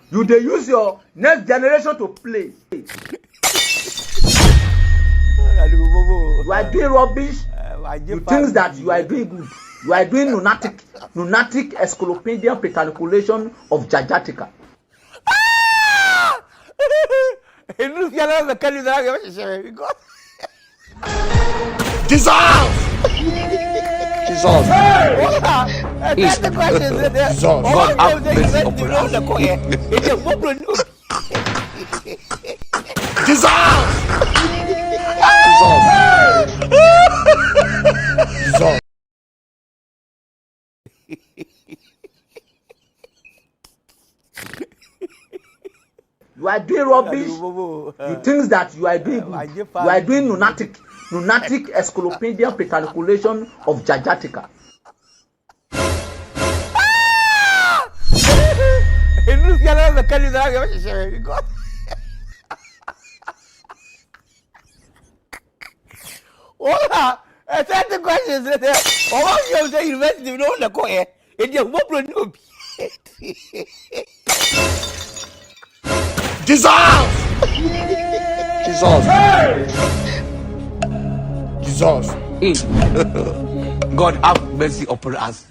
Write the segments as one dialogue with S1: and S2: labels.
S1: You dey use your next generation to play. You are doing rubbish. You think that you are doing good. You are doing lunatic encyclopedia petriculation of Jajatica.
S2: Dissolve!
S3: Jesus.
S2: That's the question.
S3: God have mercy upon us.
S2: Dissolve!
S3: Jesus.
S1: You are doing rubbish. You think that you are doing good. You are doing lunatic encyclopedia petriculation of Jajatica.
S2: That's the question. University, no, the coin. Dissolve!
S3: Jesus.
S2: Jesus.
S3: God have mercy upon us.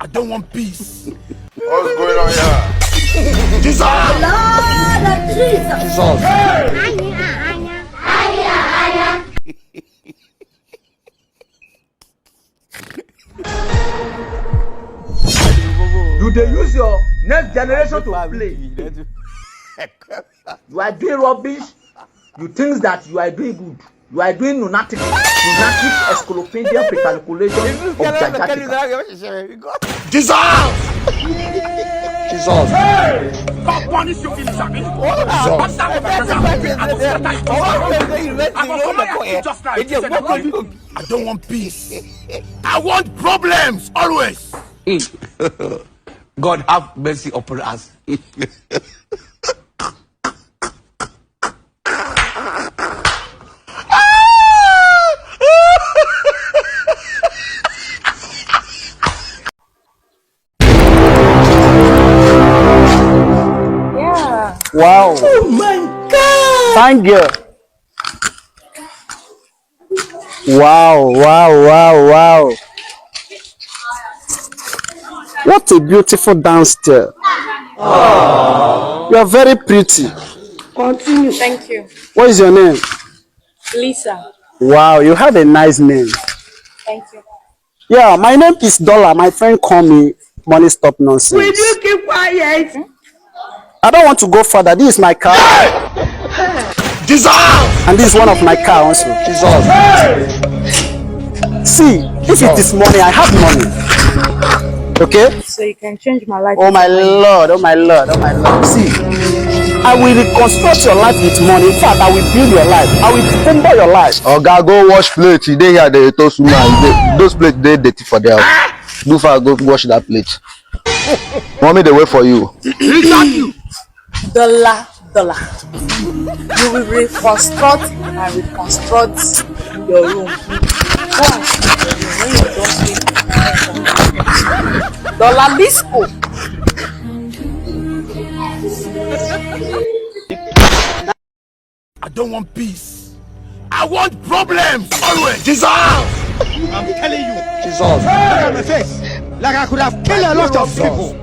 S2: I don't want peace.
S4: What's going on here?
S2: Dissolve!
S5: Lord of Jesus.
S3: Jesus.
S1: You dey use your next generation to play. You are doing rubbish. You think that you are doing good. You are doing lunatic encyclopedia petriculation of Jajatica.
S2: Dissolve!
S3: Jesus.
S2: God punish you in Sami. I don't want peace. I want problems always.
S3: God have mercy upon us.
S6: Wow.
S5: Oh my God.
S6: Thank you. Wow. What a beautiful dance there. You are very pretty.
S5: Continue. Thank you.
S6: What is your name?
S5: Lisa.
S6: Wow, you have a nice name.
S5: Thank you.
S6: Yeah, my name is Dollar. My friend call me Money Stop Nonsense.
S5: Will you keep quiet?
S6: I don't want to go further. This is my car.
S2: Dissolve!
S6: And this is one of my car also.
S3: Jesus.
S6: See, if it is money, I have money. Okay?
S5: So you can change my life.
S6: Oh my Lord. See, I will reconstruct your life with money. In fact, I will build your life. I will remember your life.
S4: Oga, go wash plate. You dey here, they toast woman. Those plates they dirty for their house. Do far, go wash that plate. Mommy, they wait for you.
S5: Dollar. You will reconstruct and reconstruct your room. When you don't sleep. Dollar Lisco.
S2: I don't want peace. I want problems always. Dissolve!
S7: I'm telling you,
S3: Jesus.
S7: look at my face. Like I could have killed a lot of people.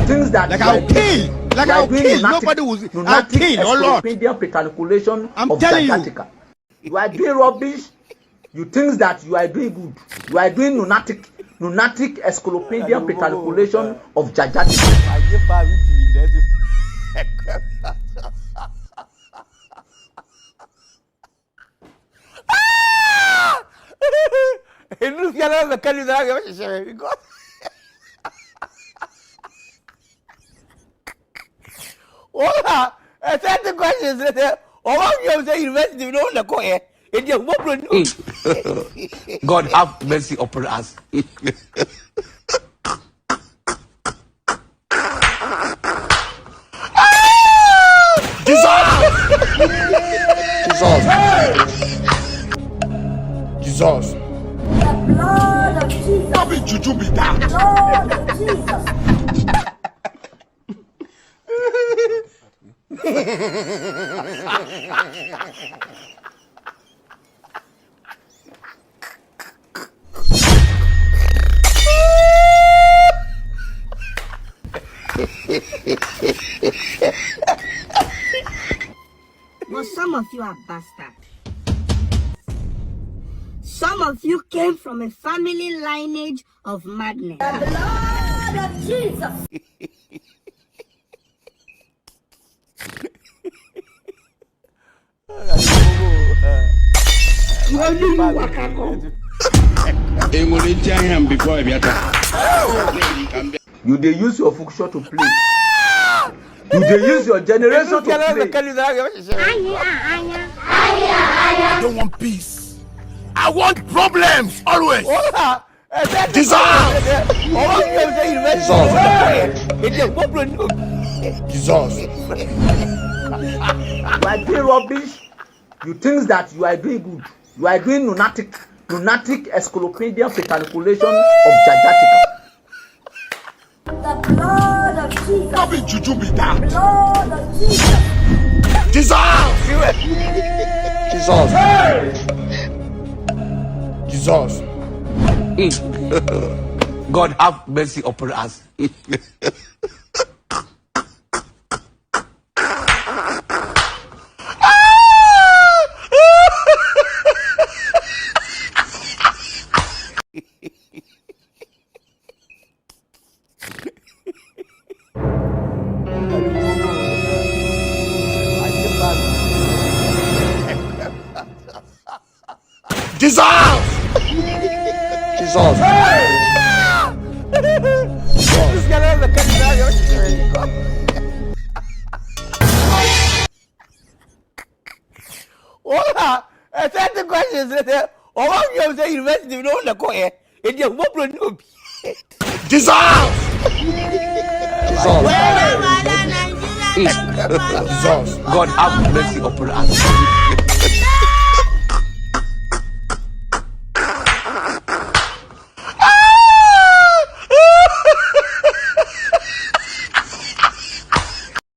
S1: Things that
S7: Like
S1: you are
S7: I'll
S1: doing.
S7: kill. Like
S1: You are
S7: I'll
S1: doing
S7: kill.
S1: lunatic
S7: Nobody will. I'll kill. Oh Lord.
S1: encyclopedia petriculation
S7: I'm
S1: of
S7: telling you.
S1: Jajatica. You are doing rubbish. You think that you are doing good. You are doing lunatic encyclopedia petriculation of Jajatica.
S2: That's the question. University, no, the coin.
S3: God have mercy upon us.
S2: Dissolve! Jesus.
S5: Blood of Jesus.
S2: Not be juju be that.
S5: Blood of Jesus.
S8: But some of you are bastards. Some of you came from a family lineage of madness.
S5: The blood of Jesus.
S1: You dey use your function to play. You dey use your generation to play.
S2: I don't want peace. I want problems always. Jesus. Jesus.
S1: You are doing rubbish. You think that you are doing good. You are doing lunatic encyclopedia petriculation of Jajatica.
S5: The blood of Jesus.
S2: Not be juju be that.
S5: Blood of Jesus.
S2: Jesus.
S3: Jesus.
S2: Jesus.
S3: God have mercy upon us.
S2: Jesus. Jesus.
S7: Hola, essa é a coisa. Olha o que eu sei, university não na coisa. Ele é muito bom.
S2: Jesus. Jesus.
S3: God have mercy upon us.